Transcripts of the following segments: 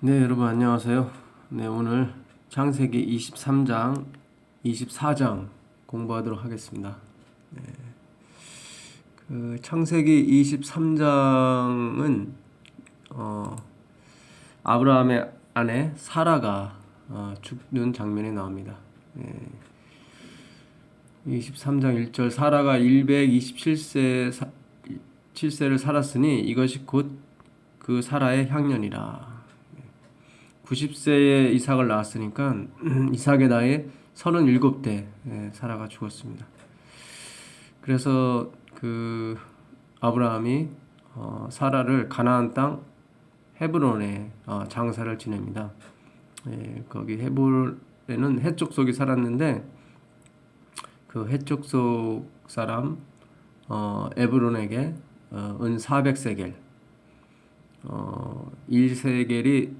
네, 여러분 안녕하세요. 네, 오늘 창세기 23장, 24장 공부하도록 하겠습니다. 창세기 23장은 아브라함의 아내 사라가 죽는 장면이 나옵니다. 23장 1절 사라가 127세를 살았으니 이것이 곧 그 사라의 향년이라. 90세에 이삭을 낳았으니까 이삭의 나이 37대 사라가 죽었습니다. 그래서 그 아브라함이 사라를 가나안 땅 헤브론에 장사를 지냅니다. 거기 헤브론에는 해족속이 살았는데 그 해족속 사람 에브론에게 은 400세겔 1세겔이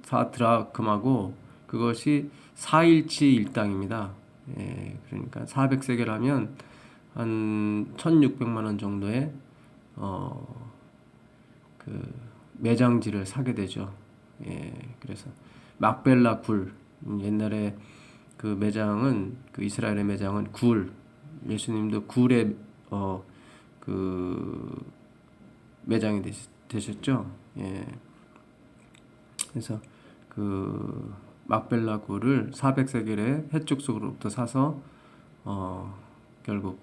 4드라금하고 그것이 4일치 일당입니다. 그러니까 400세겔 하면 한 1600만 원 정도의 그 매장지를 사게 되죠. 그래서 막벨라 굴, 옛날에 그 매장은 그 이스라엘의 매장은 굴, 예수님도 굴의 그 매장이 되셨죠. 그래서 그 막벨라 굴을 400세겔에 해족속으로부터 사서 결국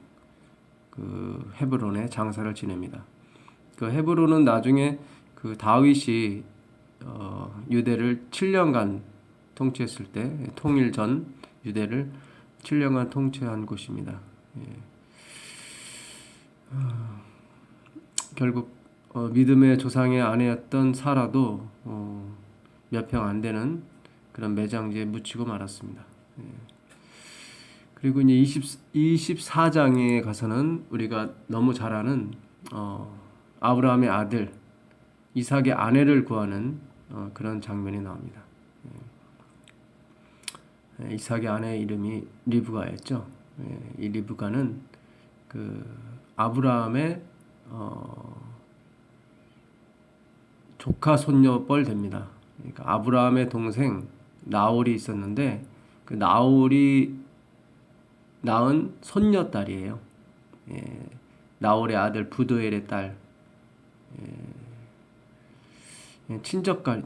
그 헤브론에 장사를 지냅니다. 그 헤브론은 나중에 그 다윗이 유대를 7년간 통치했을 때 통일 전 유대를 7년간 통치한 곳입니다. 결국 믿음의 조상의 아내였던 사라도 몇 평 안 되는 그런 매장지에 묻히고 말았습니다. 그리고 이제 24장에 가서는 우리가 너무 잘 아는 아브라함의 아들 이삭의 아내를 구하는 그런 장면이 나옵니다. 이삭의 아내의 이름이 리브가였죠. 이 리브가는 그 아브라함의 조카 손녀뻘 됩니다. 그러니까 아브라함의 동생 나홀이 있었는데 그 나홀이 낳은 손녀딸이에요. 나홀의 아들 부두엘의 딸.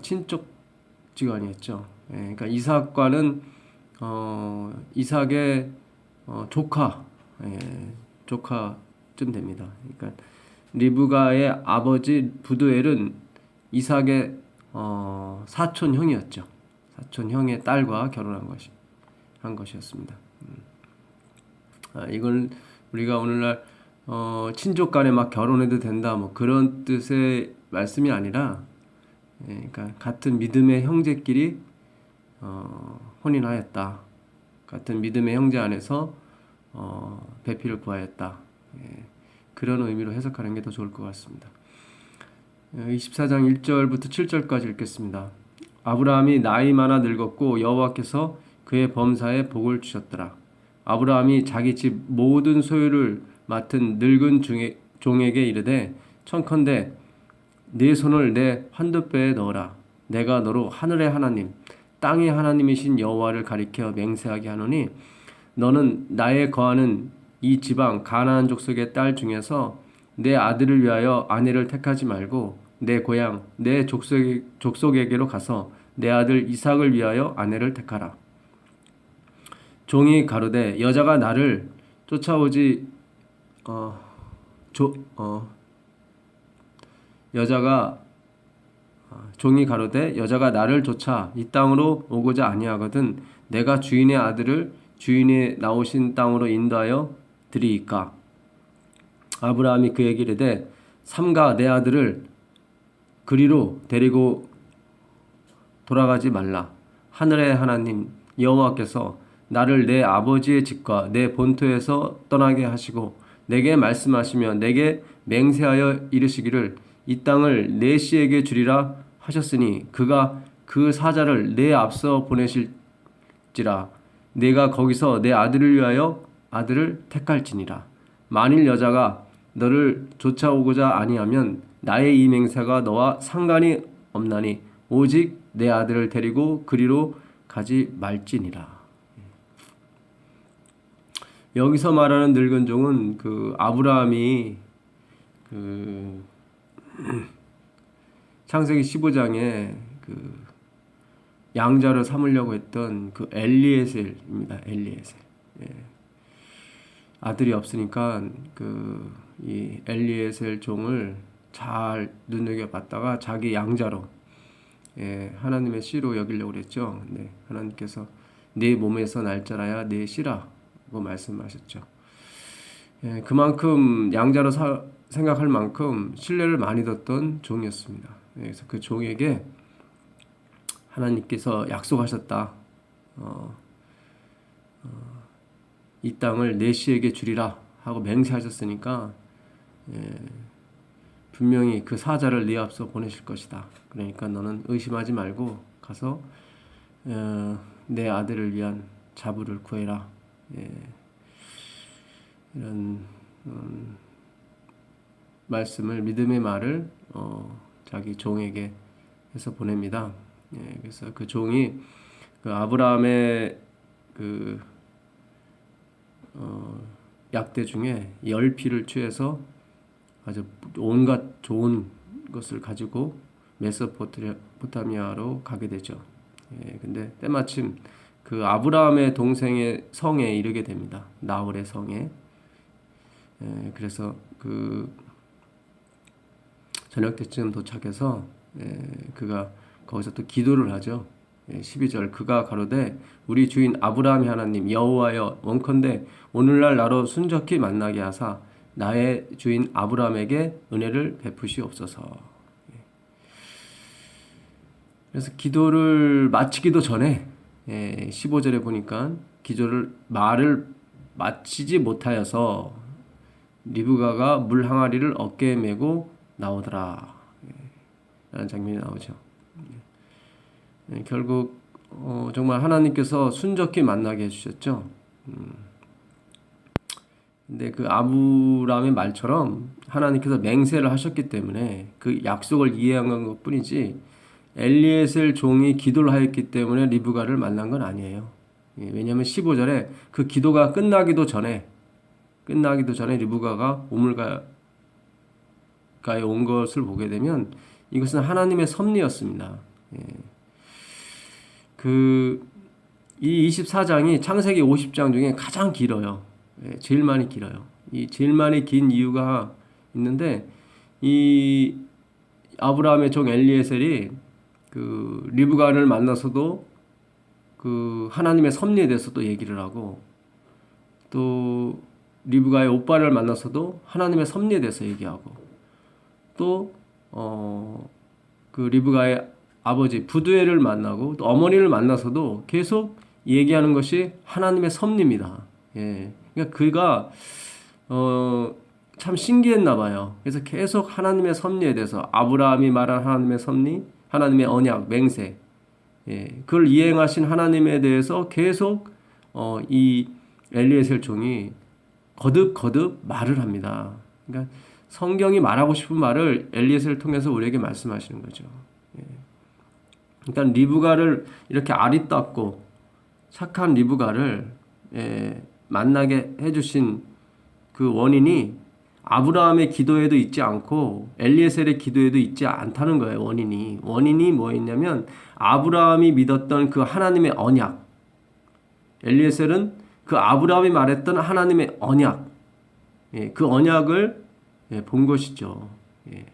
친족지간이었죠. 그러니까 이삭과는 이삭의 조카쯤 됩니다. 그러니까 리브가의 아버지 부두엘은 이삭의 사촌 형이었죠. 사촌 형의 딸과 결혼한 것이었습니다. 이걸 우리가 오늘날 친족 간에 막 결혼해도 된다 뭐 그런 뜻의 말씀이 아니라, 그러니까 같은 믿음의 형제끼리 혼인하였다. 같은 믿음의 형제 안에서 배필을 구하였다. 그런 의미로 해석하는 게 더 좋을 것 같습니다. 24장 1절부터 7절까지 읽겠습니다. 아브라함이 나이 많아 늙었고 여호와께서 그의 범사에 복을 주셨더라. 아브라함이 자기 집 모든 소유를 맡은 늙은 종에게 이르되 청컨대 네 손을 내 환도뼈에 넣어라. 내가 너로 하늘의 하나님 땅의 하나님이신 여호와를 가리켜 맹세하게 하노니 너는 나의 거하는 이 지방 가나안 족속의 딸 중에서 내 아들을 위하여 아내를 택하지 말고 내 고향 내 족속에게로 가서 내 아들 이삭을 위하여 아내를 택하라. 종이 가로되 여자가 나를 쫓아오지 종이 가로되 여자가 나를 쫓아 이 땅으로 오고자 아니하거든 내가 주인의 아들을 주인이 나오신 땅으로 인도하여 드리이까. 아브라함이 그에게 이르되 삼가 내 아들을 그리로 데리고 돌아가지 말라. 하늘의 하나님 여호와께서 나를 내 아버지의 집과 내 본토에서 떠나게 하시고 내게 말씀하시며 내게 맹세하여 이르시기를 이 땅을 내 씨에게 주리라 하셨으니 그가 그 사자를 내 앞서 보내실지라. 내가 거기서 내 아들을 위하여 아들을 택할지니라. 만일 여자가 너를 쫓아오고자 아니하면 나의 이 맹세가 너와 상관이 없나니 오직 내 아들을 데리고 그리로 가지 말지니라. 여기서 말하는 늙은 종은 그 아브라함이 그 창세기 15장에 그 양자로 삼으려고 했던 그 엘리에셀입니다. 엘리에셀. 예. 아들이 없으니까 그 이 엘리에셀 종을 잘 눈여겨봤다가 자기 양자로, 예, 하나님의 씨로 여기려고 그랬죠. 네, 하나님께서 네 몸에서 날 자라야 네 씨라고 말씀하셨죠. 예, 그만큼 양자로 생각할 만큼 신뢰를 많이 뒀던 종이었습니다. 예, 그래서 그 종에게 하나님께서 약속하셨다. 이 땅을 내 씨에게 주리라 하고 맹세하셨으니까, 예, 분명히 그 사자를 네 앞서 보내실 것이다. 그러니까 너는 의심하지 말고 가서 내 아들을 위한 자부를 구해라. 예, 이런 말씀을, 믿음의 말을 자기 종에게 해서 보냅니다. 예, 그래서 그 종이 그 아브라함의 그 약대 중에 10피를 취해서 아주 온갖 좋은 것을 가지고 메소포타미아로 가게 되죠. 예, 근데 때마침 그 아브라함의 동생의 성에 이르게 됩니다. 나홀의 성에. 예, 그래서 그 저녁 때쯤 도착해서, 예, 그가 거기서 또 기도를 하죠. 12절 그가 가로되 우리 주인 아브라함의 하나님 여호와여 원컨대 오늘날 나로 순적히 만나게 하사 나의 주인 아브라함에게 은혜를 베푸시옵소서. 그래서 기도를 마치기도 전에 15절에 보니까 말을 마치지 못하여서 리브가가 물 항아리를 어깨에 메고 나오더라 라는 장면이 나오죠. 결국 정말 하나님께서 순적히 만나게 해주셨죠. 근데 그 아브라함의 말처럼 하나님께서 맹세를 하셨기 때문에 그 약속을 이해한 것 뿐이지, 엘리에셀 종이 기도를 하였기 때문에 리브가를 만난 건 아니에요. 왜냐하면 15절에 그 기도가 끝나기도 전에 리브가가 우물가에 온 것을 보게 되면 이것은 하나님의 섭리였습니다. 이 24장이 창세기 50장 중에 가장 길어요. 제일 많이 길어요. 이 제일 많이 긴 이유가 있는데, 이 아브라함의 종 엘리에셀이 그 리브가를 만나서도 그 하나님의 섭리에 대해서 또 얘기를 하고, 또 리브가의 오빠를 만나서도 하나님의 섭리에 대해서 얘기하고, 또 그 리브가의 아버지 부두엘을 만나고 또 어머니를 만나서도 계속 얘기하는 것이 하나님의 섭리입니다. 예. 그러니까 그가 참 신기했나 봐요. 그래서 계속 하나님의 섭리에 대해서 아브라함이 말한 하나님의 섭리, 하나님의 언약, 맹세, 예. 그걸 이행하신 하나님에 대해서 계속 이 엘리에셀 종이 거듭 말을 합니다. 그러니까 성경이 말하고 싶은 말을 엘리에셀을 통해서 우리에게 말씀하시는 거죠. 예. 일단 리브가를 이렇게 아리따고 착한 리브가를 만나게 해주신 그 원인이 아브라함의 기도에도 있지 않고 엘리에셀의 기도에도 있지 않다는 거예요. 원인이 뭐였냐면 아브라함이 믿었던 그 하나님의 언약, 엘리에셀은 그 아브라함이 말했던 하나님의 언약, 그 언약을 본 것이죠.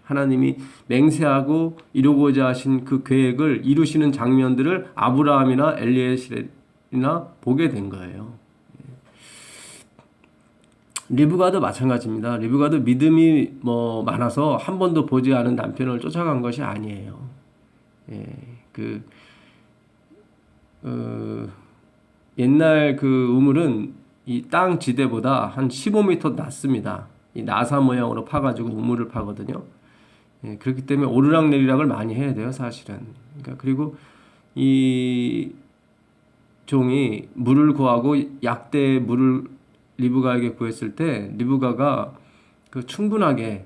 하나님이 맹세하고 이루고자 하신 그 계획을 이루시는 장면들을 아브라함이나 엘리에셀이나 보게 된 거예요. 리브가도 마찬가지입니다. 리브가도 믿음이 많아서 한 번도 보지 않은 남편을 쫓아간 것이 아니에요. 옛날 그 우물은 이 땅 지대보다 한 15m 낮습니다. 이 나사 모양으로 파가지고 우물을 파거든요. 그렇기 때문에 오르락내리락을 많이 해야 돼요, 사실은. 그러니까 그리고 이 종이 물을 구하고 약대의 물을 리브가에게 구했을 때 리브가가 그 충분하게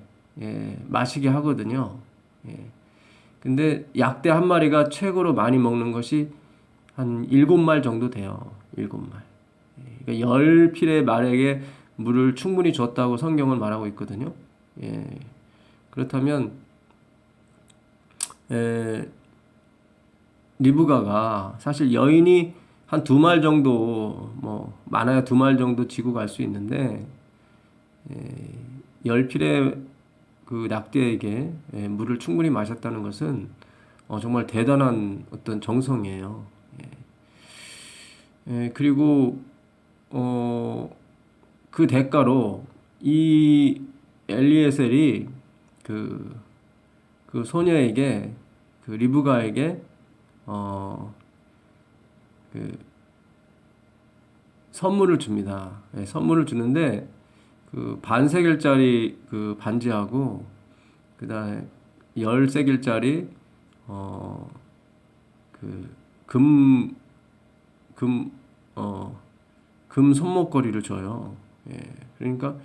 마시게 하거든요. 근데 약대 한 마리가 최고로 많이 먹는 것이 한 7말 정도 돼요. 7말. 그러니까 10필의 말에게 물을 충분히 줬다고 성경은 말하고 있거든요. 예. 그렇다면 리브가가 사실 여인이 한 2말 정도, 뭐 많아야 2말 정도 지고 갈 수 있는데 10필의 그 낙대에게 물을 충분히 마셨다는 것은 정말 대단한 어떤 정성이에요. 그리고 그 대가로 이 엘리에셀이 그 소녀에게, 그 리브가에게 그 선물을 줍니다. 선물을 주는데 그 반세겔짜리 그 반지하고 그다음에 10세겔짜리 그 금, 금 손목걸이를 줘요. 예. 그러니까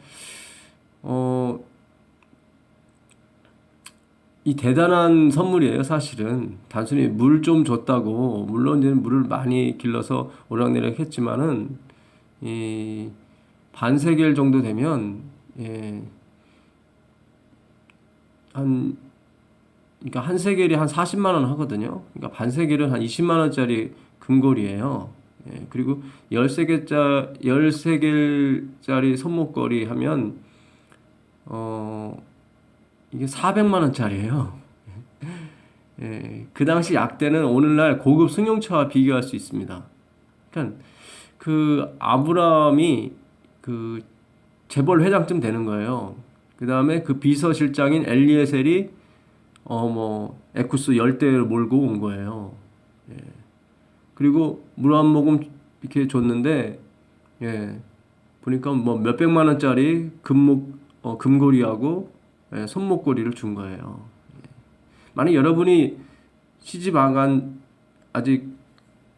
이 대단한 선물이에요. 사실은 단순히 물 좀 줬다고, 물론 이제 물을 많이 길러서 오락내락 했지만은 이 반세겔 정도 되면 그러니까 한 세겔이 한 40만 원 하거든요. 그러니까 반세겔은 한 20만 원짜리 금골이에요. 그리고 10세겔짜리 손목걸이 하면 이게 400만 원짜리예요. 그 당시 약대는 오늘날 고급 승용차와 비교할 수 있습니다. 그러니까 그 아브라함이 그 재벌 회장쯤 되는 거예요. 그 다음에 그 비서실장인 엘리에셀이 뭐 에쿠스 10대를 몰고 온 거예요. 그리고 물 한 모금 이렇게 줬는데 보니까 뭐 몇백만 원짜리 금고리하고 손목고리를 준 거예요. 만약 여러분이 시집 안 간 아직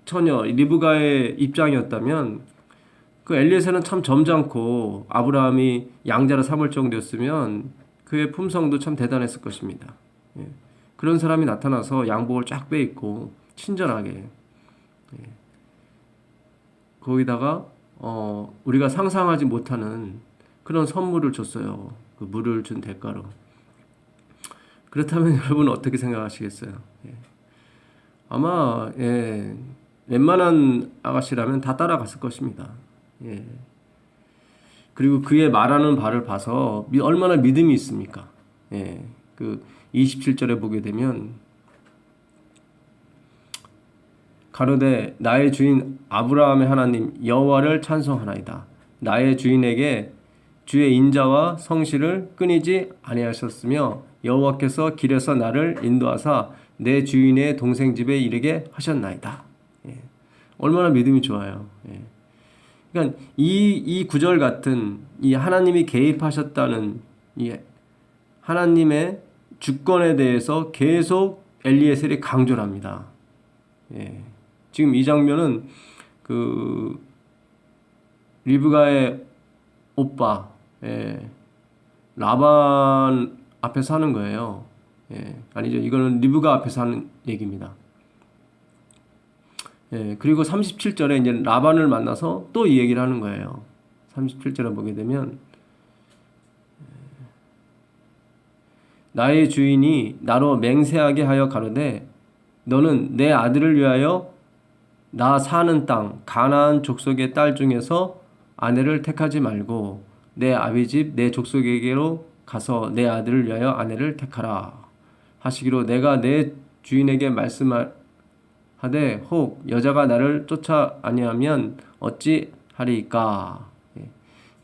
처녀 리브가의 입장이었다면 그 엘리에셀은 참 점잖고 아브라함이 양자로 삼을 정도였으면 그의 품성도 참 대단했을 것입니다. 그런 사람이 나타나서 양복을 쫙 빼입고 친절하게 거기다가 우리가 상상하지 못하는 그런 선물을 줬어요. 그 물을 준 대가로. 그렇다면 여러분은 어떻게 생각하시겠어요? 아마 웬만한 아가씨라면 다 따라갔을 것입니다. 그리고 그의 말하는 바를 봐서 얼마나 믿음이 있습니까? 그 27절에 보게 되면 가로되 나의 주인 아브라함의 하나님 여호와를 찬송하나이다. 나의 주인에게 주의 인자와 성실을 끊이지 아니하셨으며 여호와께서 길에서 나를 인도하사 내 주인의 동생 집에 이르게 하셨나이다. 얼마나 믿음이 좋아요. 그러니까 이 구절 같은 이 하나님이 개입하셨다는 이 하나님의 주권에 대해서 계속 엘리에셀이 강조를 합니다. 지금 이 장면은 그 리브가의 오빠 라반 앞에서 하는 거예요. 아니죠. 이거는 리브가 앞에서 하는 얘기입니다. 그리고 37절에 이제 라반을 만나서 또 이 얘기를 하는 거예요. 37절에 보게 되면 나의 주인이 나로 맹세하게 하여 가로되 너는 내 아들을 위하여 나 사는 땅 가나안 족속의 딸 중에서 아내를 택하지 말고 내 아비 집 내 족속에게로 가서 내 아들을 위하여 아내를 택하라 하시기로 내가 내 주인에게 말씀하되 혹 여자가 나를 쫓아 아니하면 어찌 하리이까.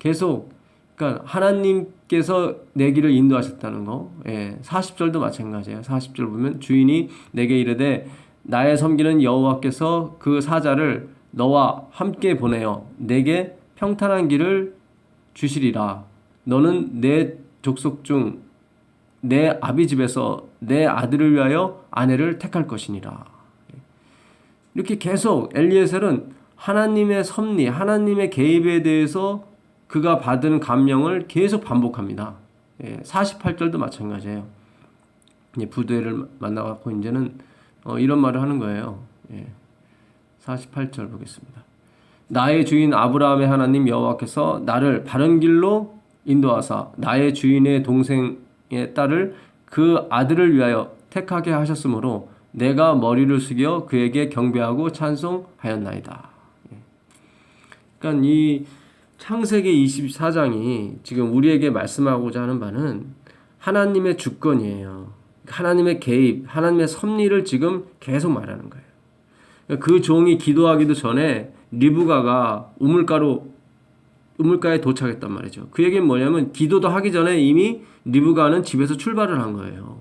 계속 그러니까 하나님께서 내 길을 인도하셨다는 거. 40절도 마찬가지예요. 40절 보면 주인이 내게 이르되 나의 섬기는 여호와께서 그 사자를 너와 함께 보내어 내게 평탄한 길을 주시리라. 너는 내 족속 중 내 아비 집에서 내 아들을 위하여 아내를 택할 것이니라. 이렇게 계속 엘리에셀은 하나님의 섭리, 하나님의 개입에 대해서 그가 받은 감명을 계속 반복합니다. 48절도 마찬가지예요. 이제 부두엘을 만나갖고 이제는 이런 말을 하는 거예요. 예. 48절 보겠습니다. 나의 주인 아브라함의 하나님 여호와께서 나를 바른 길로 인도하사 나의 주인의 동생의 딸을 그 아들을 위하여 택하게 하셨으므로 내가 머리를 숙여 그에게 경배하고 찬송하였나이다. 예. 그러니까 이 창세기 24장이 지금 우리에게 말씀하고자 하는 바는 하나님의 주권이에요. 하나님의 개입, 하나님의 섭리를 지금 계속 말하는 거예요. 그 종이 기도하기도 전에 리브가가 우물가에 도착했단 말이죠. 그 얘기는 뭐냐면 기도도 하기 전에 이미 리브가는 집에서 출발을 한 거예요.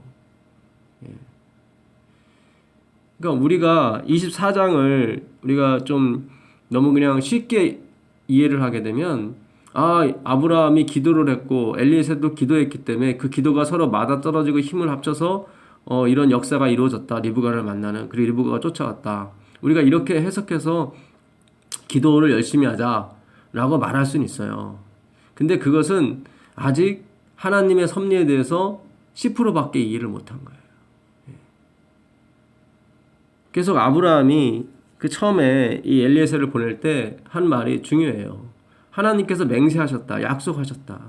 그러니까 우리가 24장을 우리가 좀 너무 그냥 쉽게 이해를 하게 되면 아브라함이 기도를 했고 엘리에셀도 기도했기 때문에 그 기도가 서로 맞아떨어지고 힘을 합쳐서 이런 역사가 이루어졌다. 리브가를 만나는. 그리고 리브가가 쫓아왔다. 우리가 이렇게 해석해서 기도를 열심히 하자라고 말할 수는 있어요. 근데 그것은 아직 하나님의 섭리에 대해서 10%밖에 이해를 못한 거예요. 계속 아브라함이 그 처음에 이 엘리에셀을 보낼 때 한 말이 중요해요. 하나님께서 맹세하셨다. 약속하셨다.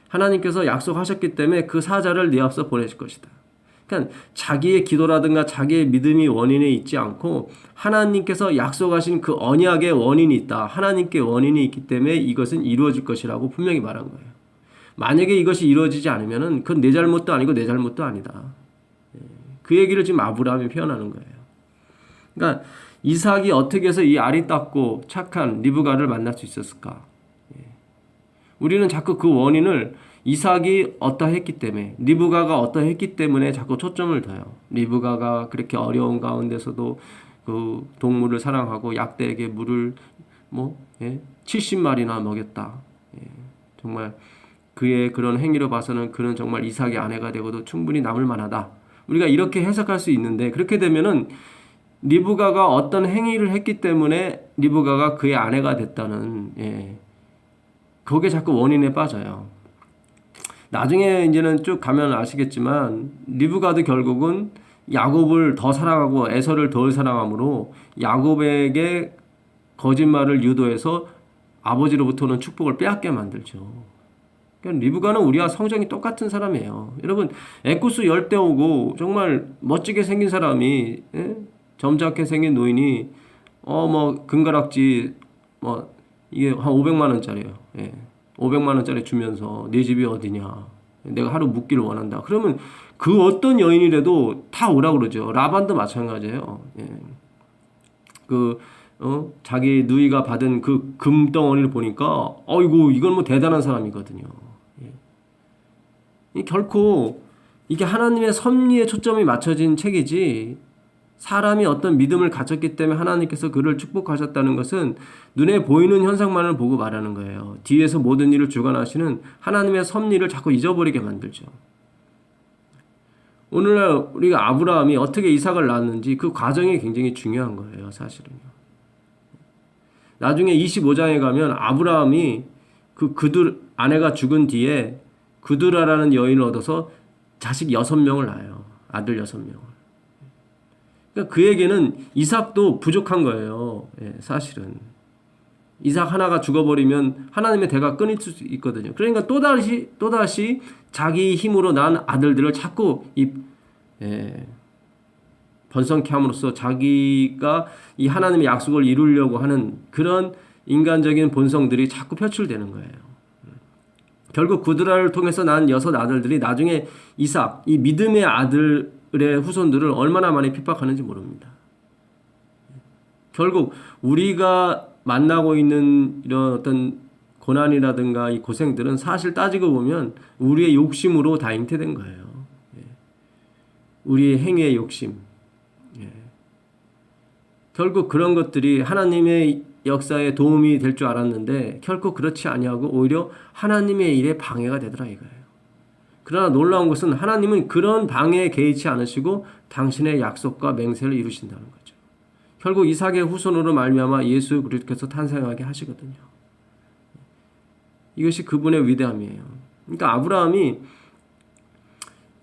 하나님께서 약속하셨기 때문에 그 사자를 네 앞서 보내실 것이다. 그러니까 자기의 기도라든가 자기의 믿음이 원인에 있지 않고 하나님께서 약속하신 그 언약의 원인이 있다. 하나님께 원인이 있기 때문에 이것은 이루어질 것이라고 분명히 말한 거예요. 만약에 이것이 이루어지지 않으면은 그건 내 잘못도 아니고 내 잘못도 아니다. 그 얘기를 지금 아브라함이 표현하는 거예요. 그러니까 이삭이 어떻게 해서 이 아리따고 착한 리브가를 만날 수 있었을까? 우리는 자꾸 그 원인을 이삭이 어떠했기 때문에 리브가가 어떠했기 때문에 자꾸 초점을 둬요. 리브가가 그렇게 어려운 가운데서도 그 동물을 사랑하고 약대에게 물을 70마리나 먹였다. 정말 그의 그런 행위로 봐서는 그는 정말 이삭의 아내가 되고도 충분히 남을 만하다. 우리가 이렇게 해석할 수 있는데 그렇게 되면은 리브가가 어떤 행위를 했기 때문에 리브가가 그의 아내가 됐다는 거기에 자꾸 원인에 빠져요. 나중에 이제는 쭉 가면 아시겠지만 리브가도 결국은 야곱을 더 사랑하고 에서를 덜 사랑함으로 야곱에게 거짓말을 유도해서 아버지로부터는 축복을 빼앗게 만들죠. 그러니까 리브가는 우리와 성정이 똑같은 사람이에요. 여러분 에쿠스 열대 오고 정말 멋지게 생긴 사람이 점잖게 생긴 노인이 금가락지 이게 한 500만 원짜리예요. 500만 원짜리 주면서 내 집이 어디냐? 내가 하루 묵기를 원한다. 그러면 그 어떤 여인이라도 다 오라 그러죠. 라반도 마찬가지예요. 자기 누이가 받은 그 금덩어리를 보니까 어이구 이건 뭐 대단한 사람이거든요. 결코 이게 하나님의 섭리에 초점이 맞춰진 책이지 사람이 어떤 믿음을 가졌기 때문에 하나님께서 그를 축복하셨다는 것은 눈에 보이는 현상만을 보고 말하는 거예요. 뒤에서 모든 일을 주관하시는 하나님의 섭리를 자꾸 잊어버리게 만들죠. 오늘날 우리가 아브라함이 어떻게 이삭을 낳았는지 그 과정이 굉장히 중요한 거예요. 사실은요. 나중에 25장에 가면 아브라함이 그들 아내가 죽은 뒤에 그두라라는 여인을 얻어서 자식 6명을 낳아요. 아들 6명을. 그러니까 그에게는 이삭도 부족한 거예요. 사실은. 이삭 하나가 죽어버리면 하나님의 대가 끊일 수 있거든요. 그러니까 또다시 자기 힘으로 낳은 아들들을 자꾸 번성케 함으로써 자기가 이 하나님의 약속을 이루려고 하는 그런 인간적인 본성들이 자꾸 표출되는 거예요. 결국 구드라를 통해서 낳은 6 아들들이 나중에 이삭, 이 믿음의 아들의 후손들을 얼마나 많이 핍박하는지 모릅니다. 결국 우리가 만나고 있는 이런 어떤 고난이라든가 이 고생들은 사실 따지고 보면 우리의 욕심으로 다 잉태된 거예요. 우리의 행위의 욕심. 결국 그런 것들이 하나님의 역사에 도움이 될 줄 알았는데 결코 그렇지 아니하고 오히려 하나님의 일에 방해가 되더라 이거예요. 그러나 놀라운 것은 하나님은 그런 방해에 개의치 않으시고 당신의 약속과 맹세를 이루신다는 거죠. 결국 이삭의 후손으로 말미암아 예수 그리스도께서 탄생하게 하시거든요. 이것이 그분의 위대함이에요. 그러니까 아브라함이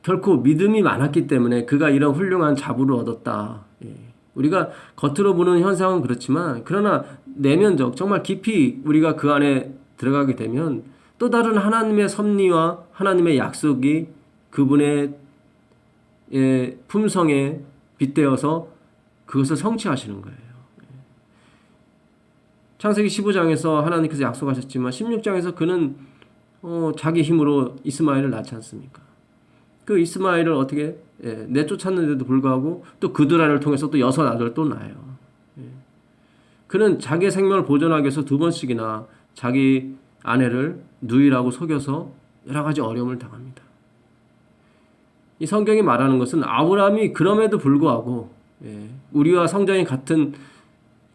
결코 믿음이 많았기 때문에 그가 이런 훌륭한 자부를 얻었다. 예. 우리가 겉으로 보는 현상은 그렇지만 그러나 내면적 정말 깊이 우리가 그 안에 들어가게 되면 또 다른 하나님의 섭리와 하나님의 약속이 그분의 품성에 빗대어서 그것을 성취하시는 거예요. 창세기 15장에서 하나님께서 약속하셨지만 16장에서 그는 자기 힘으로 이스마엘을 낳지 않습니까? 그 이스마엘을 어떻게 내쫓았는데도 불구하고 또 그들 아이를 통해서 또 6 아들을 또 낳아요. 그는 자기의 생명을 보존하기 위해서 2번씩이나 자기 아내를 누이라고 속여서 여러 가지 어려움을 당합니다. 이 성경이 말하는 것은 아브라함이 그럼에도 불구하고 우리와 성장이 같은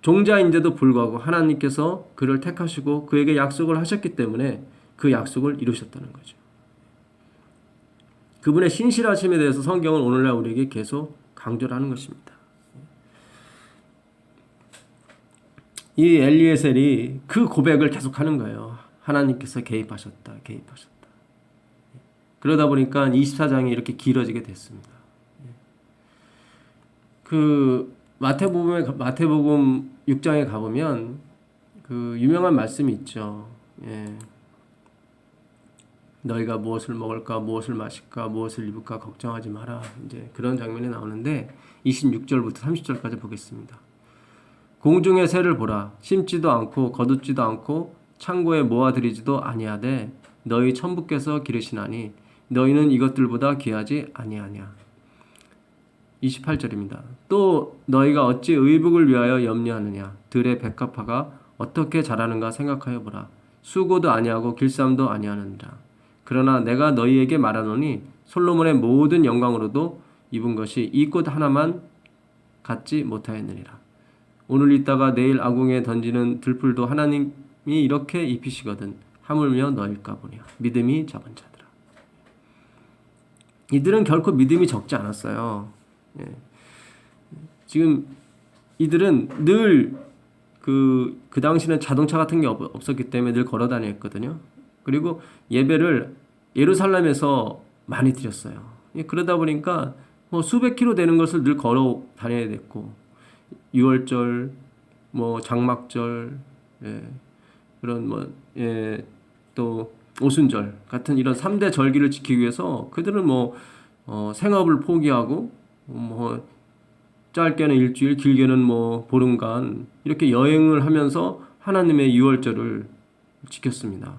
종자인데도 불구하고 하나님께서 그를 택하시고 그에게 약속을 하셨기 때문에 그 약속을 이루셨다는 거죠. 그분의 신실하심에 대해서 성경은 오늘날 우리에게 계속 강조를 하는 것입니다. 이 엘리에셀이 그 고백을 계속하는 거예요. 하나님께서 개입하셨다. 그러다 보니까 24장이 이렇게 길어지게 됐습니다. 그 마태복음 6장에 가보면 그 유명한 말씀이 있죠. 너희가 무엇을 먹을까, 무엇을 마실까, 무엇을 입을까 걱정하지 마라. 이제 그런 장면이 나오는데 26절부터 30절까지 보겠습니다. 공중의 새를 보라. 심지도 않고 거두지도 않고 창고에 모아들이지도 아니하되 너희 천부께서 기르시나니 너희는 이것들보다 귀하지 아니하냐. 28절입니다. 또 너희가 어찌 의복을 위하여 염려하느냐. 들의 백합화가 어떻게 자라는가 생각하여 보라. 수고도 아니하고 길쌈도 아니하느니라. 그러나 내가 너희에게 말하노니 솔로몬의 모든 영광으로도 입은 것이 이 꽃 하나만 갖지 못하였느니라. 오늘 있다가 내일 아궁에 던지는 들풀도 하나님이 이렇게 입히시거든 하물며 너일까 보냐. 믿음이 적은 자들아. 이들은 결코 믿음이 적지 않았어요. 지금 이들은 늘 그 당시는 자동차 같은 게 없었기 때문에 늘 걸어 다녔거든요. 그리고 예배를 예루살렘에서 많이 드렸어요. 그러다 보니까 뭐 수백 킬로 되는 것을 늘 걸어 다녀야 됐고, 유월절, 뭐 장막절, 그런 또 오순절 같은 이런 3대 절기를 지키기 위해서 그들은 생업을 포기하고 짧게는 일주일, 길게는 보름간 이렇게 여행을 하면서 하나님의 유월절을 지켰습니다.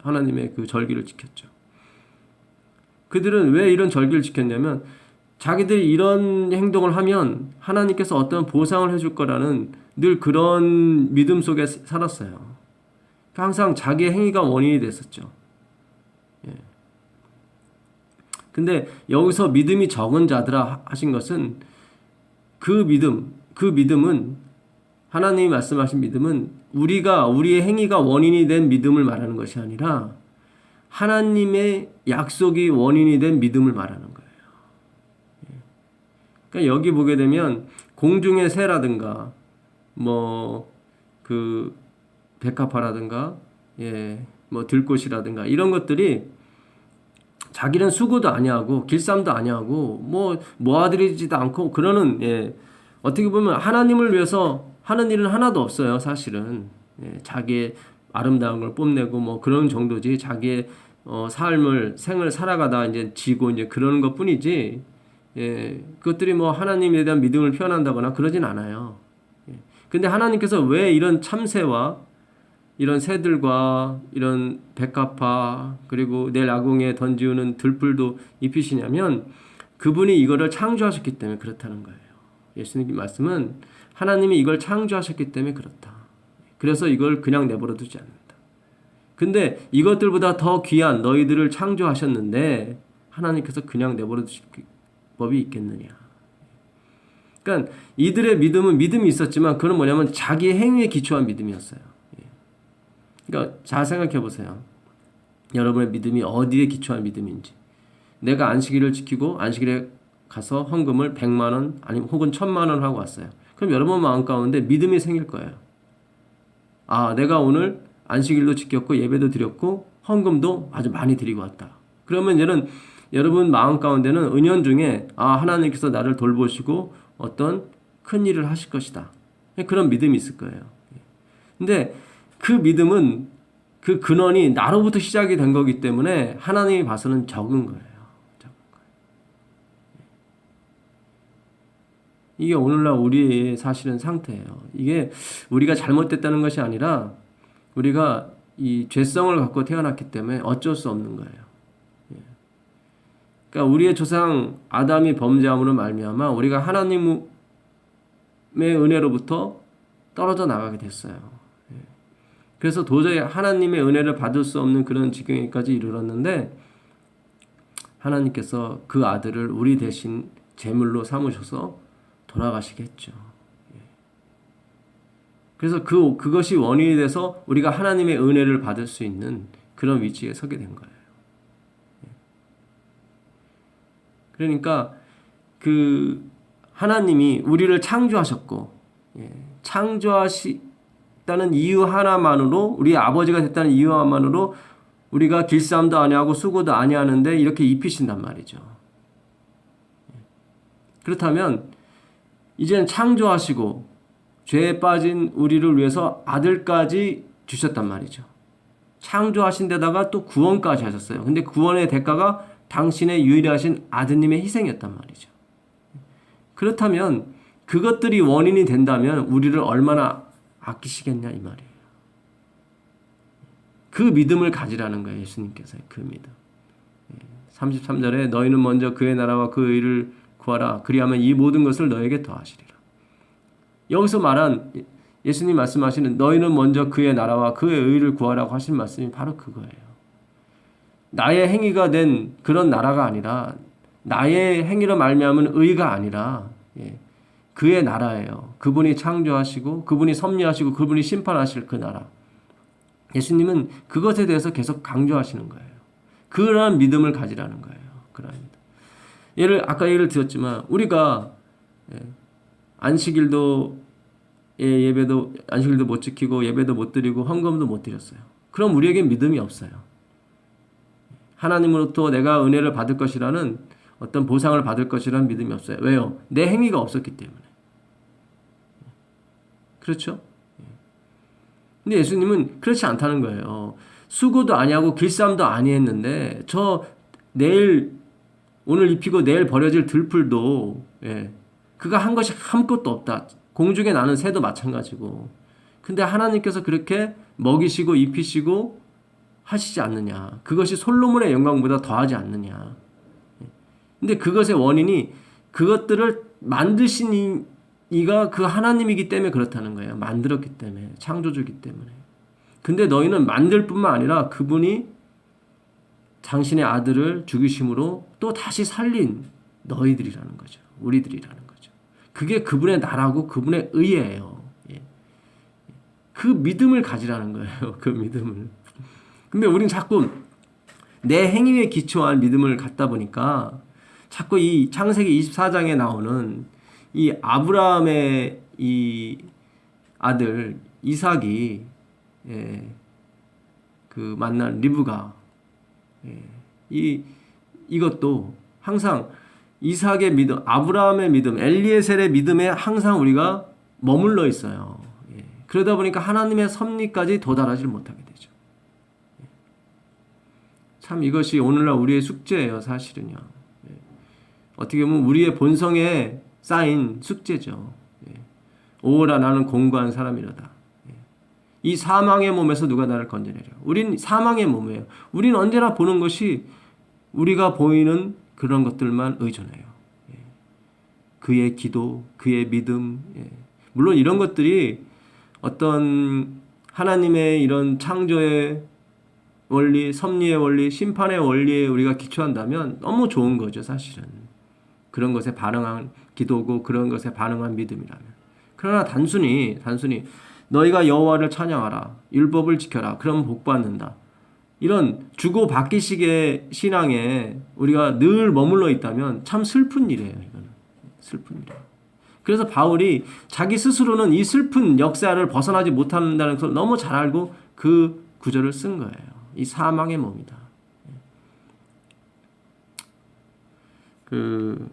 하나님의 그 절기를 지켰죠. 그들은 왜 이런 절기를 지켰냐면 자기들이 이런 행동을 하면 하나님께서 어떤 보상을 해줄 거라는 늘 그런 믿음 속에 살았어요. 항상 자기의 행위가 원인이 됐었죠. 근데 여기서 믿음이 적은 자들아 하신 것은 그 믿음은 하나님이 말씀하신 믿음은 우리의 행위가 원인이 된 믿음을 말하는 것이 아니라 하나님의 약속이 원인이 된 믿음을 말하는 거예요. 그러니까 여기 보게 되면 공중의 새라든가 그 백합화라든가 들꽃이라든가 이런 것들이 자기는 수고도 아니하고 길쌈도 아니하고 모아들이지도 않고 그러는 어떻게 보면 하나님을 위해서 하는 일은 하나도 없어요. 사실은 자기의 아름다운 걸 뽐내고 그런 정도지 자기의 생을 살아가다 이제 지고 이제 그러는 것뿐이지 그것들이 하나님에 대한 믿음을 표현한다거나 그러진 않아요. 근데 하나님께서 왜 이런 참새와 이런 새들과 이런 백합화 그리고 내일 아궁에 던지우는 들풀도 입히시냐면 그분이 이거를 창조하셨기 때문에 그렇다는 거예요. 예수님 말씀은 하나님이 이걸 창조하셨기 때문에 그렇다. 그래서 이걸 그냥 내버려 두지 않는다. 근데 이것들보다 더 귀한 너희들을 창조하셨는데 하나님께서 그냥 내버려 두실 법이 있겠느냐. 그러니까 이들의 믿음은 믿음이 있었지만 그건 뭐냐면 자기의 행위에 기초한 믿음이었어요. 그러니까 잘 생각해 보세요. 여러분의 믿음이 어디에 기초한 믿음인지. 내가 안식일을 지키고 안식일에 가서 헌금을 100만 원 아니면 혹은 1000만 원 하고 왔어요. 그럼 여러분 마음 가운데 믿음이 생길 거예요. 아, 내가 오늘 안식일도 지켰고 예배도 드렸고 헌금도 아주 많이 드리고 왔다. 그러면 얘는 여러분 마음 가운데는 은연중에 하나님께서 나를 돌보시고 어떤 큰 일을 하실 것이다. 그런 믿음이 있을 거예요. 근데 그 믿음은 그 근원이 나로부터 시작이 된 거기 때문에 하나님이 봐서는 적은 거예요. 이게 오늘날 우리의 사실은 상태예요. 이게 우리가 잘못됐다는 것이 아니라 우리가 이 죄성을 갖고 태어났기 때문에 어쩔 수 없는 거예요. 그러니까 우리의 조상 아담이 범죄함으로 말미암아 우리가 하나님의 은혜로부터 떨어져 나가게 됐어요. 그래서 도저히 하나님의 은혜를 받을 수 없는 그런 지경에까지 이르렀는데 하나님께서 그 아들을 우리 대신 제물로 삼으셔서 돌아가시게 했죠. 그래서 그것이 원인이 돼서 우리가 하나님의 은혜를 받을 수 있는 그런 위치에 서게 된 거예요. 그러니까 그 하나님이 우리를 창조하셨고 창조하시다는 이유 하나만으로 우리 아버지가 됐다는 이유 하나만으로 우리가 길쌈도 아니하고 수고도 아니하는데 이렇게 입히신단 말이죠. 그렇다면 이제는 창조하시고 죄에 빠진 우리를 위해서 아들까지 주셨단 말이죠. 창조하신 데다가 또 구원까지 하셨어요. 근데 구원의 대가가 당신의 유일하신 아드님의 희생이었단 말이죠. 그렇다면 그것들이 원인이 된다면 우리를 얼마나 아끼시겠냐 이 말이에요. 그 믿음을 가지라는 거예요. 예수님께서 그 믿음. 33절에 너희는 먼저 그의 나라와 그 의를 구하라. 그리하면 이 모든 것을 너에게 더하시리라. 여기서 말한 예수님 말씀하시는 너희는 먼저 그의 나라와 그의 의를 구하라고 하신 말씀이 바로 그거예요. 나의 행위가 된 그런 나라가 아니라 나의 행위로 말미암은 의가 아니라 그의 나라예요. 그분이 창조하시고 그분이 섭리하시고 그분이 심판하실 그 나라. 예수님은 그것에 대해서 계속 강조하시는 거예요. 그러한 믿음을 가지라는 거예요. 그러한 믿음. 아까 예를 들었지만 우리가 안식일도 못 지키고 예배도 못 드리고 헌금도 못 드렸어요. 그럼 우리에겐 믿음이 없어요. 하나님으로부터 내가 은혜를 받을 것이라는 어떤 보상을 받을 것이라는 믿음이 없어요. 왜요? 내 행위가 없었기 때문에. 그렇죠? 근데 예수님은 그렇지 않다는 거예요. 수고도 아니하고 길쌈도 아니했는데 오늘 입히고 내일 버려질 들풀도 그가 한 것이 아무것도 없다. 공중에 나는 새도 마찬가지고. 근데 하나님께서 그렇게 먹이시고 입히시고 하시지 않느냐. 그것이 솔로몬의 영광보다 더하지 않느냐. 근데 그것의 원인이 그것들을 만드신 이가 그 하나님이기 때문에 그렇다는 거예요. 만들었기 때문에. 창조주기 때문에. 근데 너희는 만들 뿐만 아니라 그분이 당신의 아들을 죽이심으로 또 다시 살린 너희들이라는 거죠. 우리들이라는 거죠. 그게 그분의 나라고 그분의 의예요. 그 믿음을 가지라는 거예요. 그 믿음을. 근데 우린 자꾸 내 행위에 기초한 믿음을 갖다 보니까 자꾸 이 창세기 24장에 나오는 이 아브라함의 이 아들 이삭이 그 만난 리브가 이것도 항상 이삭의 믿음, 아브라함의 믿음, 엘리에셀의 믿음에 항상 우리가 머물러 있어요. 그러다 보니까 하나님의 섭리까지 도달하지 못하게 되죠. 참 이것이 오늘날 우리의 숙제예요, 사실은요. 어떻게 보면 우리의 본성에 쌓인 숙제죠. 오라 나는 공고한 사람이로다. 이 사망의 몸에서 누가 나를 건져내려. 우린 사망의 몸이에요. 우린 언제나 보는 것이 우리가 보이는 그런 것들만 의존해요. 그의 기도, 그의 믿음. 물론 이런 것들이 어떤 하나님의 이런 창조의 원리, 섭리의 원리, 심판의 원리에 우리가 기초한다면 너무 좋은 거죠, 사실은. 그런 것에 반응한 기도고 그런 것에 반응한 믿음이라면. 그러나 단순히 너희가 여호와를 찬양하라, 율법을 지켜라, 그럼 복 받는다. 이런 주고받기식의 신앙에 우리가 늘 머물러 있다면 참 슬픈 일이에요. 이거는 슬픈 일이에요. 그래서 바울이 자기 스스로는 이 슬픈 역사를 벗어나지 못한다는 것을 너무 잘 알고 그 구절을 쓴 거예요. 이 사망의 몸이다. 그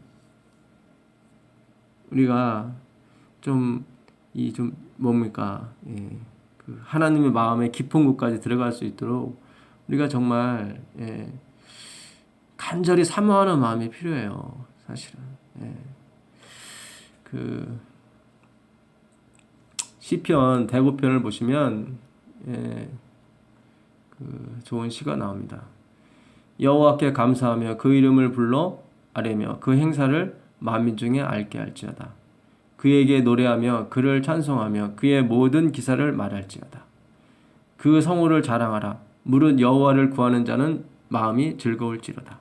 우리가 좀 뭡니까? 예, 그 하나님의 마음의 깊은 곳까지 들어갈 수 있도록 우리가 정말 간절히 사모하는 마음이 필요해요. 사실은. 그 시편 105편을 보시면 그 좋은 시가 나옵니다. 여호와께 감사하며 그 이름을 불러 아뢰며 그 행사를 만민 중에 알게 할지어다. 그에게 노래하며 그를 찬송하며 그의 모든 기사를 말할지어다. 그 성호를 자랑하라. 무릇 여호와를 구하는 자는 마음이 즐거울지로다.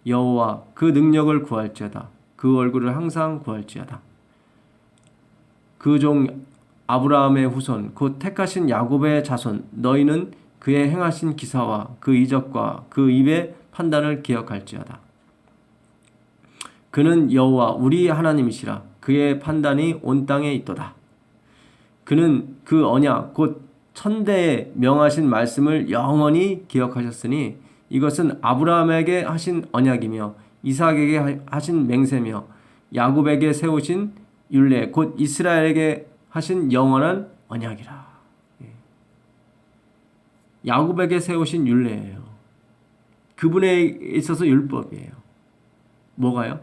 여호와 그 능력을 구할지어다. 그 얼굴을 항상 구할지어다. 그 종 아브라함의 후손 곧 택하신 야곱의 자손 너희는 그의 행하신 기사와 그 이적과 그 입의 판단을 기억할지어다. 그는 여호와 우리 하나님이시라. 그의 판단이 온 땅에 있도다. 그는 그 언약 곧 천대에 명하신 말씀을 영원히 기억하셨으니 이것은 아브라함에게 하신 언약이며 이삭에게 하신 맹세며 야곱에게 세우신 율례 곧 이스라엘에게 하신 영원한 언약이라. 야곱에게 세우신 율례예요. 그분에 있어서 율법이에요. 뭐가요?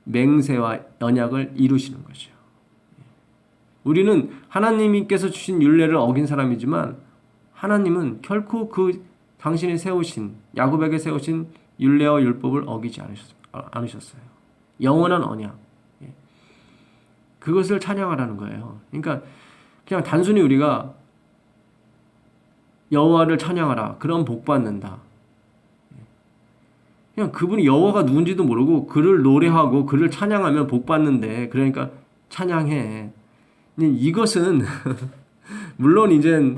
맹세와 언약을 이루시는 것이요. 우리는 하나님께서 주신 율례를 어긴 사람이지만 하나님은 결코 그 당신이 세우신 야곱에게 세우신 율례와 율법을 어기지 않으셨어요. 영원한 언약. 그것을 찬양하라는 거예요. 그러니까 그냥 단순히 우리가 여호와를 찬양하라. 그럼 복 받는다. 그냥 그분이 여호와가 누군지도 모르고 그를 노래하고 그를 찬양하면 복 받는데 그러니까 찬양해. 이것은 물론 이제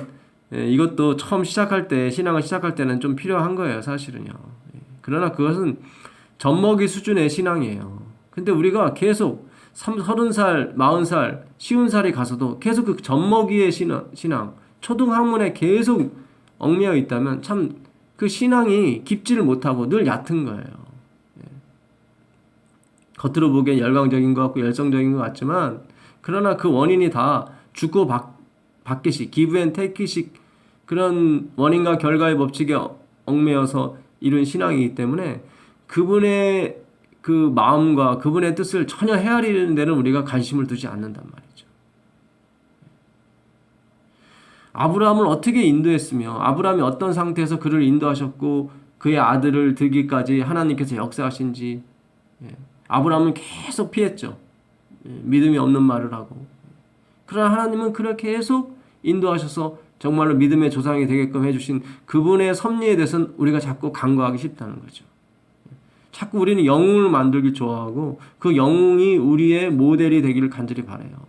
이것도 처음 시작할 때 신앙을 시작할 때는 좀 필요한 거예요. 사실은요. 그러나 그것은 젖먹이 수준의 신앙이에요. 근데 우리가 계속 30살, 40살, 50살이 가서도 계속 그 젖먹이의 신앙, 초등학문에 계속 얽매여 있다면 참 그 신앙이 깊지를 못하고 늘 얕은 거예요. 겉으로 보기엔 열광적인 것 같고 열성적인 것 같지만 그러나 그 원인이 다 주고 받기식, 기브 앤 테이크식 그런 원인과 결과의 법칙에 얽매여서 이룬 신앙이기 때문에 그분의 그 마음과 그분의 뜻을 전혀 헤아리는 데는 우리가 관심을 두지 않는단 말이죠. 아브라함을 어떻게 인도했으며 아브라함이 어떤 상태에서 그를 인도하셨고 그의 아들을 들기까지 하나님께서 역사하신지 아브라함은 계속 피했죠. 믿음이 없는 말을 하고. 그러나 하나님은 그를 계속 인도하셔서 정말로 믿음의 조상이 되게끔 해주신 그분의 섭리에 대해서는 우리가 자꾸 간과하기 쉽다는 거죠. 자꾸 우리는 영웅을 만들기 좋아하고 그 영웅이 우리의 모델이 되기를 간절히 바라요.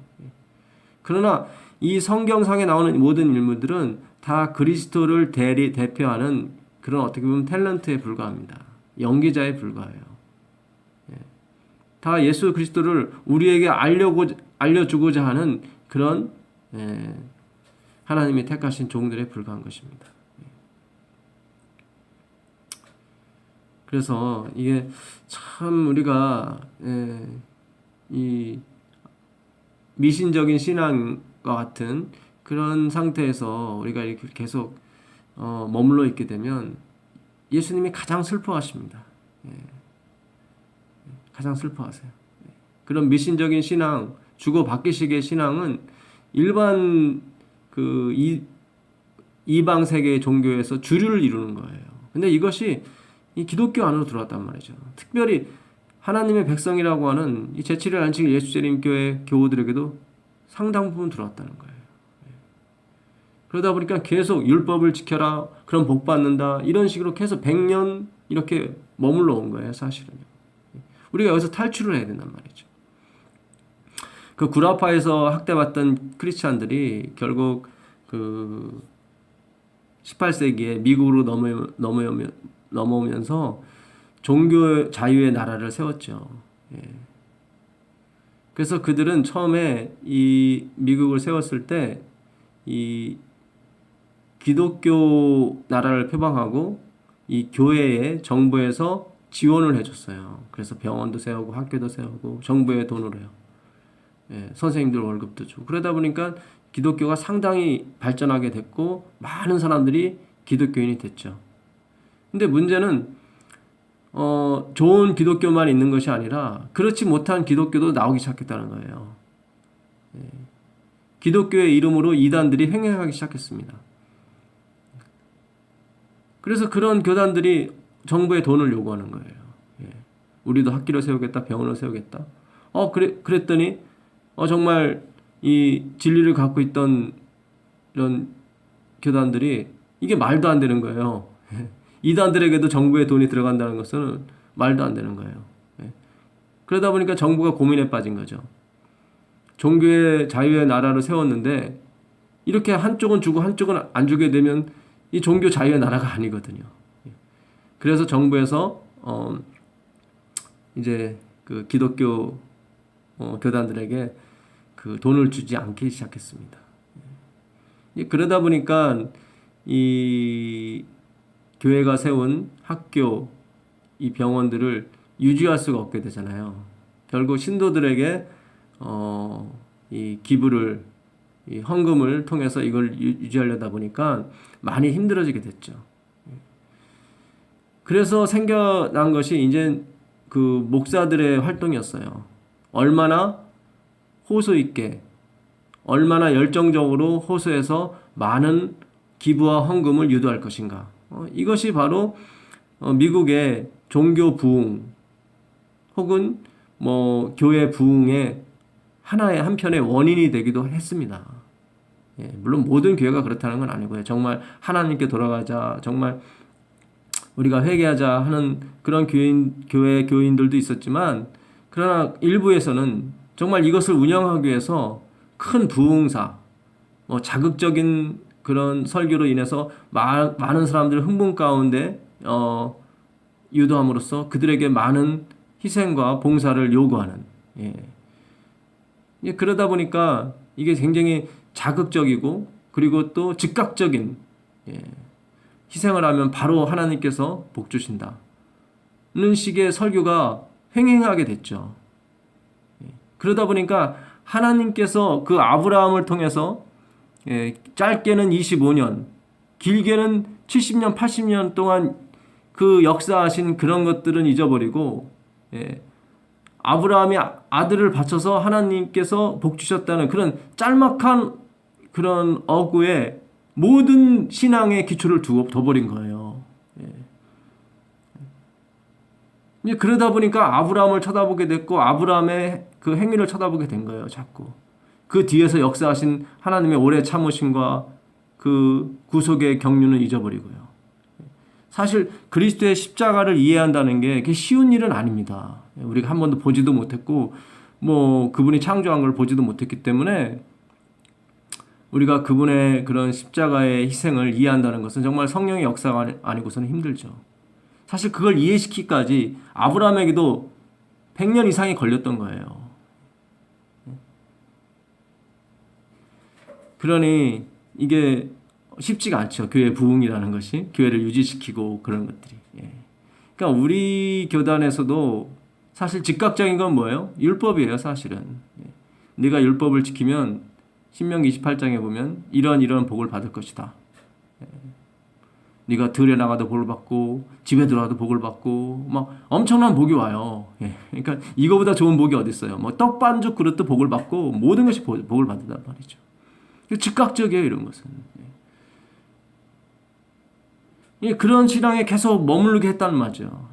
그러나 이 성경상에 나오는 모든 인물들은 다 그리스도를 대표하는 그런 어떻게 보면 탤런트에 불과합니다. 연기자에 불과해요. 다 예수 그리스도를 우리에게 알려주고자 하는 그런 하나님이 택하신 종들에 불과한 것입니다. 그래서 이게 참 우리가 이 미신적인 신앙과 같은 그런 상태에서 우리가 이렇게 계속 머물러 있게 되면 예수님이 가장 슬퍼하십니다. 가장 슬퍼하세요. 그런 미신적인 신앙, 주고받기식의 신앙은 일반 그 이방 세계의 종교에서 주류를 이루는 거예요. 근데 이것이 이 기독교 안으로 들어왔단 말이죠. 특별히 하나님의 백성이라고 하는 이 제7일 안식 예수재림교회 교우들에게도 상당 부분 들어왔다는 거예요. 그러다 보니까 계속 율법을 지켜라, 그럼 복 받는다, 이런 식으로 계속 100년 이렇게 머물러 온 거예요, 사실은요. 우리가 여기서 탈출을 해야 된단 말이죠. 그 구라파에서 학대받던 크리스찬들이 결국 그 18세기에 미국으로 넘어오면서 종교 자유의 나라를 세웠죠. 그래서 그들은 처음에 이 미국을 세웠을 때 이 기독교 나라를 표방하고 이 교회의 정부에서 지원을 해줬어요. 그래서 병원도 세우고 학교도 세우고 정부의 돈으로요. 예, 선생님들 월급도 주고 그러다 보니까 기독교가 상당히 발전하게 됐고 많은 사람들이 기독교인이 됐죠. 근데 문제는 좋은 기독교만 있는 것이 아니라 그렇지 못한 기독교도 나오기 시작했다는 거예요. 예, 기독교의 이름으로 이단들이 횡행하기 시작했습니다. 그래서 그런 교단들이 정부에 돈을 요구하는 거예요. 예, 우리도 학교를 세우겠다, 병원을 세우겠다. 그랬더니 정말 이 진리를 갖고 있던 이런 교단들이 이게 말도 안 되는 거예요. 이단들에게도 정부의 돈이 들어간다는 것은 말도 안 되는 거예요. 그러다 보니까 정부가 고민에 빠진 거죠. 종교의 자유의 나라를 세웠는데 이렇게 한쪽은 주고 한쪽은 안 주게 되면 이 종교 자유의 나라가 아니거든요. 그래서 정부에서 이제 그 기독교 교단들에게 그 돈을 주지 않기 시작했습니다. 그러다 보니까 이 교회가 세운 학교, 이 병원들을 유지할 수가 없게 되잖아요. 결국 신도들에게 이 기부를, 이 헌금을 통해서 이걸 유지하려다 보니까 많이 힘들어지게 됐죠. 그래서 생겨난 것이 이제 그 목사들의 활동이었어요. 얼마나 호소 있게, 얼마나 열정적으로 호소해서 많은 기부와 헌금을 유도할 것인가. 이것이 바로 미국의 종교 부흥 혹은 뭐 교회 부흥의 하나의 한편의 원인이 되기도 했습니다. 예, 물론 모든 교회가 그렇다는 건 아니고요. 정말 하나님께 돌아가자, 정말 우리가 회개하자 하는 그런 교회 교인들도 있었지만, 그러나 일부에서는 정말 이것을 운영하기 위해서 큰 부흥사, 뭐 자극적인 그런 설교로 인해서 많은 사람들을 흥분 가운데 유도함으로써 그들에게 많은 희생과 봉사를 요구하는, 그러다 보니까 이게 굉장히 자극적이고 그리고 또 즉각적인, 희생을 하면 바로 하나님께서 복 주신다는 식의 설교가 횡행하게 됐죠. 그러다 보니까 하나님께서 그 아브라함을 통해서 짧게는 25년, 길게는 70년, 80년 동안 그 역사하신 그런 것들은 잊어버리고, 아브라함이 아들을 바쳐서 하나님께서 복 주셨다는 그런 짤막한 그런 어구에 모든 신앙의 기초를 둬버린 거예요. 그러다 보니까 아브라함을 쳐다보게 됐고 아브라함의 그 행위를 쳐다보게 된 거예요. 자꾸 그 뒤에서 역사하신 하나님의 오래 참으심과 그 구속의 경륜을 잊어버리고요. 사실 그리스도의 십자가를 이해한다는 게 그게 쉬운 일은 아닙니다. 우리가 한 번도 보지도 못했고 뭐 그분이 창조한 걸 보지도 못했기 때문에 우리가 그분의 그런 십자가의 희생을 이해한다는 것은 정말 성령의 역사가 아니고서는 힘들죠. 사실 그걸 이해시키기까지 아브라함에게도 100년 이상이 걸렸던 거예요. 그러니 이게 쉽지가 않죠. 교회 부흥이라는 것이, 교회를 유지시키고 그런 것들이. 그러니까 우리 교단에서도 사실 즉각적인 건 뭐예요? 율법이에요, 사실은. 네가 율법을 지키면 신명기 28장에 보면 이런 복을 받을 것이다. 네가 들에 나가도 복을 받고 집에 들어가도 복을 받고 막 엄청난 복이 와요. 그러니까 이거보다 좋은 복이 어디 있어요? 뭐 떡반죽 그릇도 복을 받고 모든 것이 복을 받는단 말이죠. 즉각적이에요, 이런 것은. 그런 신앙에 계속 머무르게 했다는 말이죠.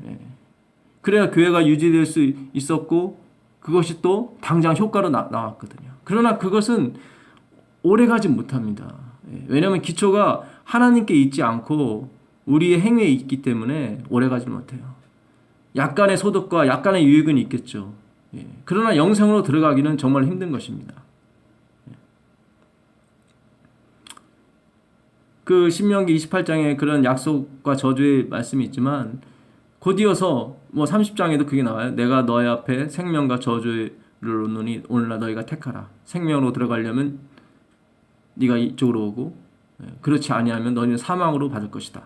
그래야 교회가 유지될 수 있었고 그것이 또 당장 효과로 나왔거든요. 그러나 그것은 오래가지 못합니다. 왜냐하면 기초가 하나님께 있지 않고 우리의 행위에 있기 때문에 오래가지 못해요. 약간의 소득과 약간의 유익은 있겠죠. 그러나 영생으로 들어가기는 정말 힘든 것입니다. 그 신명기 28장에 그런 약속과 저주의 말씀이 있지만 곧이어서 뭐 30장에도 그게 나와요. 내가 너희 앞에 생명과 저주를 놓으니 오늘날 너희가 택하라. 생명으로 들어가려면 네가 이쪽으로 오고 그렇지 아니하면 너희는 사망으로 받을 것이다.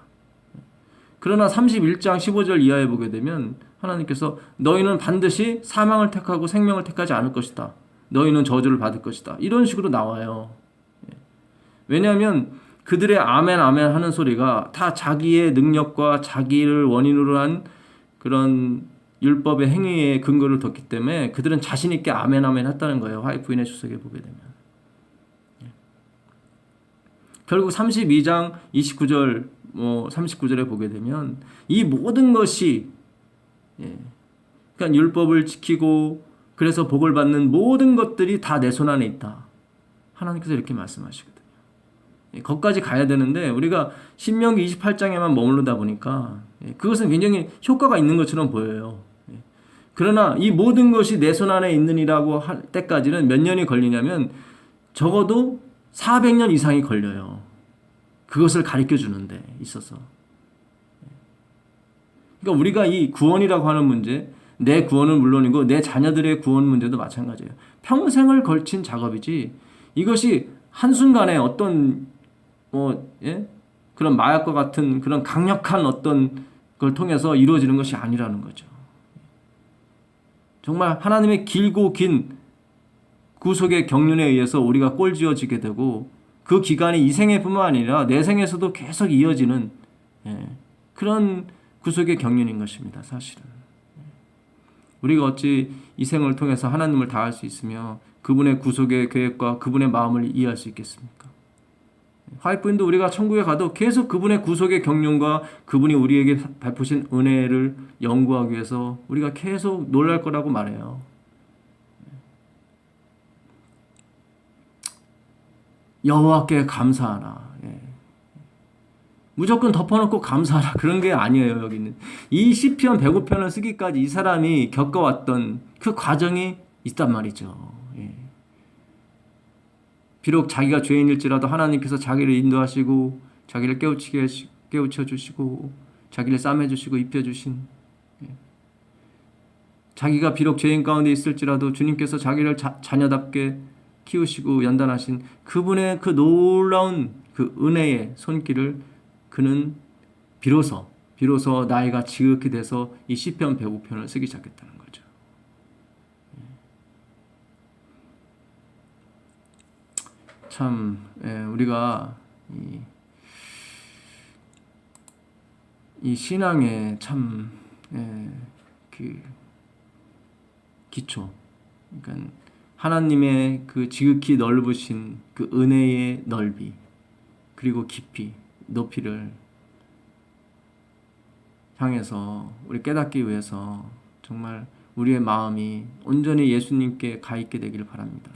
그러나 31장 15절 이하에 보게 되면 하나님께서 너희는 반드시 사망을 택하고 생명을 택하지 않을 것이다. 너희는 저주를 받을 것이다. 이런 식으로 나와요. 왜냐하면 그들의 아멘 아멘 하는 소리가 다 자기의 능력과 자기를 원인으로 한 그런 율법의 행위에 근거를 뒀기 때문에 그들은 자신 있게 아멘 아멘 했다는 거예요. 화이트인의 주석에 보게 되면. 결국 32장 29절 39절에 보게 되면 이 모든 것이 그러니까 율법을 지키고 그래서 복을 받는 모든 것들이 다 내 손 안에 있다. 하나님께서 이렇게 말씀하시거든요. 거기까지 가야 되는데 우리가 신명기 28장에만 머무르다 보니까 그것은 굉장히 효과가 있는 것처럼 보여요. 그러나 이 모든 것이 내 손 안에 있느니라고 할 때까지는 몇 년이 걸리냐면 적어도 400년 이상이 걸려요. 그것을 가르쳐 주는데 있어서. 그러니까 우리가 이 구원이라고 하는 문제, 내 구원은 물론이고 내 자녀들의 구원 문제도 마찬가지예요. 평생을 걸친 작업이지 이것이 한순간에 어떤 그런 마약과 같은 그런 강력한 어떤 걸 통해서 이루어지는 것이 아니라는 거죠. 정말 하나님의 길고 긴 구속의 경륜에 의해서 우리가 꼴지어지게 되고 그 기간이 이 생애뿐만 아니라 내 생에서도 계속 이어지는 그런 구속의 경륜인 것입니다. 사실은. 우리가 어찌 이 생을 통해서 하나님을 다할 수 있으며 그분의 구속의 계획과 그분의 마음을 이해할 수 있겠습니까? 화이트인도 우리가 천국에 가도 계속 그분의 구속의 경륜과 그분이 우리에게 베푸신 은혜를 연구하기 위해서 우리가 계속 놀랄 거라고 말해요. 여호와께 감사하라. 무조건 덮어놓고 감사하라. 그런 게 아니에요. 여기는 이 시편 105편을 쓰기까지 이 사람이 겪어왔던 그 과정이 있단 말이죠. 비록 자기가 죄인일지라도 하나님께서 자기를 인도하시고 자기를 깨우쳐 주시고 자기를 싸매 주시고 입혀 주신 자기가 비록 죄인 가운데 있을지라도 주님께서 자기를 자녀답게 키우시고 연단하신 그분의 그 놀라운 그 은혜의 손길을 그는 비로소 나이가 지극히 돼서 이 시편 105편을 쓰기 시작했다는 거죠. 참 우리가 이 신앙의 참 그 기초, 그러니까 하나님의 그 지극히 넓으신 그 은혜의 넓이 그리고 깊이 높이를 향해서 우리 깨닫기 위해서 정말 우리의 마음이 온전히 예수님께 가 있게 되기를 바랍니다.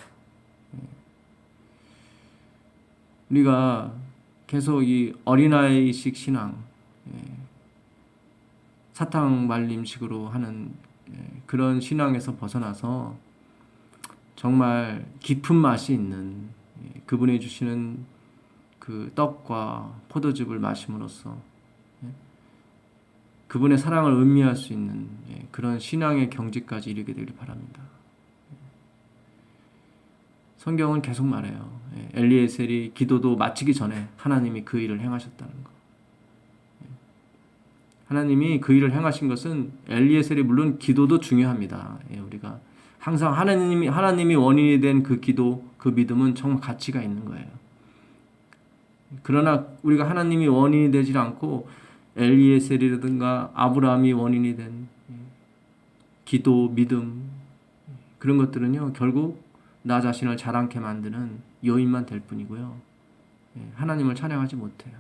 우리가 계속 이 어린아이식 신앙, 사탕 말림식으로 하는 그런 신앙에서 벗어나서 정말 깊은 맛이 있는 그분이 주시는 그 떡과 포도즙을 마심으로써 그분의 사랑을 음미할 수 있는 그런 신앙의 경지까지 이르게 되길 바랍니다. 성경은 계속 말해요. 엘리에셀이 기도도 마치기 전에 하나님이 그 일을 행하셨다는 거. 하나님이 그 일을 행하신 것은 엘리에셀이 물론 기도도 중요합니다. 우리가 항상 하나님이 원인이 된 그 기도, 그 믿음은 정말 가치가 있는 거예요. 그러나 우리가 하나님이 원인이 되지 않고 엘리에셀이라든가 아브라함이 원인이 된 기도, 믿음 그런 것들은요 결국 나 자신을 자랑케 만드는 요인만 될 뿐이고요. 하나님을 찬양하지 못해요.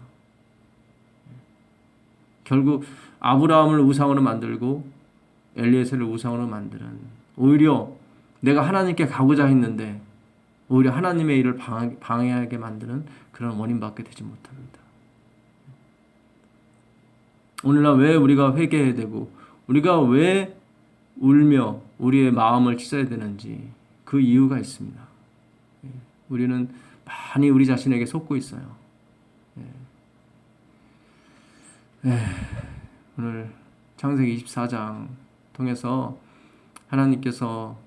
결국 아브라함을 우상으로 만들고 엘리에셀을 우상으로 만드는 오히려 내가 하나님께 가고자 했는데 오히려 하나님의 일을 방해하게 만드는 그런 원인밖에 되지 못합니다. 오늘날 왜 우리가 회개해야 되고 우리가 왜 울며 우리의 마음을 찢어야 되는지 그 이유가 있습니다. 우리는 많이 우리 자신에게 속고 있어요. 오늘 창세기 24장 통해서 하나님께서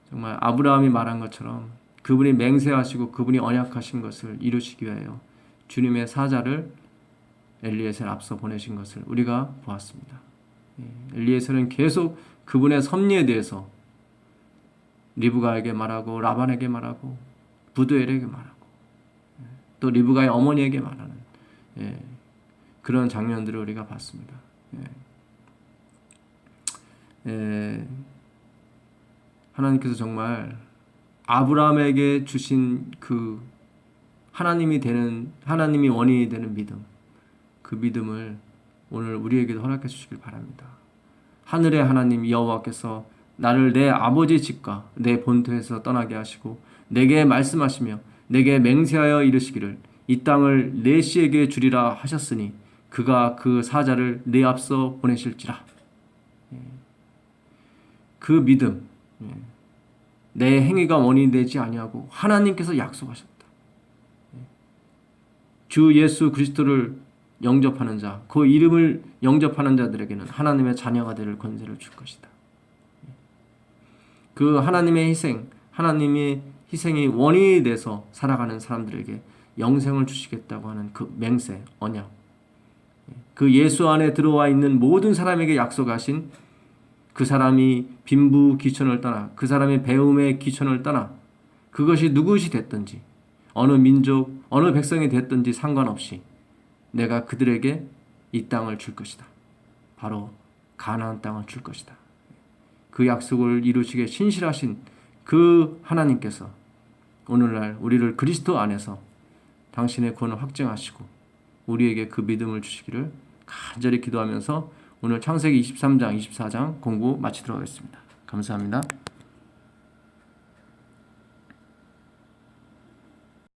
정말 아브라함이 말한 것처럼 그분이 맹세하시고 그분이 언약하신 것을 이루시기 위하여 주님의 사자를 엘리에셀을 앞서 보내신 것을 우리가 보았습니다. 엘리에셀은 계속 그분의 섭리에 대해서 리브가에게 말하고 라반에게 말하고 부두엘에게 말하고 또 리브가의 어머니에게 말하는 그런 장면들을 우리가 봤습니다. 하나님께서 정말 아브라함에게 주신 그 하나님이 원인이 되는 믿음, 그 믿음을 오늘 우리에게도 허락해 주시길 바랍니다. 하늘의 하나님 여호와께서 나를 내 아버지 집과 내 본토에서 떠나게 하시고 내게 말씀하시며 내게 맹세하여 이르시기를 이 땅을 내 씨에게 주리라 하셨으니 그가 그 사자를 내 앞서 보내실지라. 그 믿음, 내 행위가 원인이 되지 아니하고 하나님께서 약속하셨다. 주 예수 그리스도를 영접하는 자, 그 이름을 영접하는 자들에게는 하나님의 자녀가 될 권세를 줄 것이다. 그 하나님의 희생이 원인이 돼서 살아가는 사람들에게 영생을 주시겠다고 하는 그 맹세, 언약, 그 예수 안에 들어와 있는 모든 사람에게 약속하신 그 사람이 빈부 귀천을 떠나, 그 사람의 배움의 귀천을 떠나, 그것이 누구시 됐든지 어느 민족, 어느 백성이 됐든지 상관없이 내가 그들에게 이 땅을 줄 것이다. 바로 가나안 땅을 줄 것이다. 그 약속을 이루시기에 신실하신 그 하나님께서 오늘날 우리를 그리스도 안에서 당신의 구원을 확증하시고 우리에게 그 믿음을 주시기를 간절히 기도하면서 오늘 창세기 23장, 24장 공부 마치도록 하겠습니다. 감사합니다.